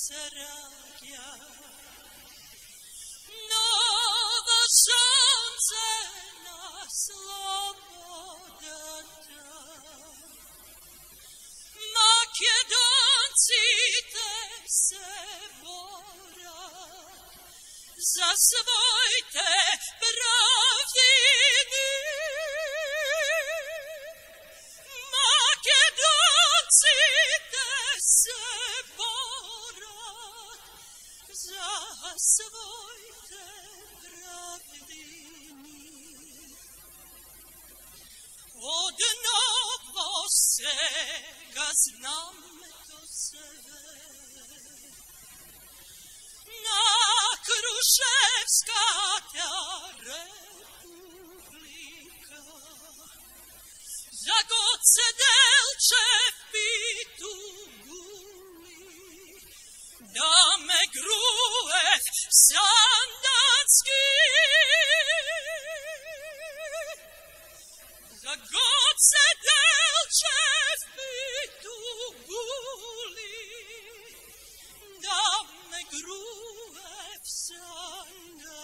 se rađa. Nova šansa na slobodan dan. Makedonci te se bora, za svoj te pravdi Makedonci te se bora, za svoj te pravdi od Novosega znam to sve. Na Kruševska ta republika, za god se Delčev pitu guli, da me gruev sandanski. Za god se Delčev pitu guli, da me gruev sandanski.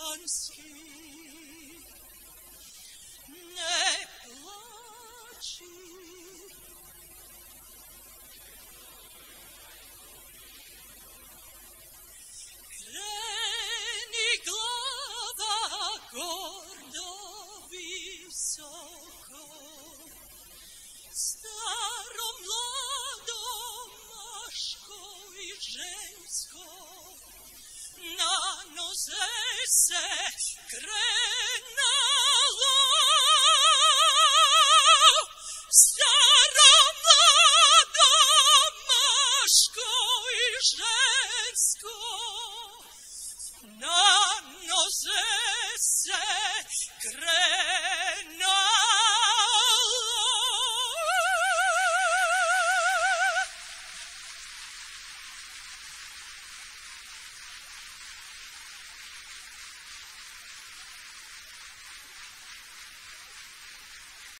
Ne plači. Kreni glava gordo visoko, staro, mlado, maško i žensko, na noze se krenalo.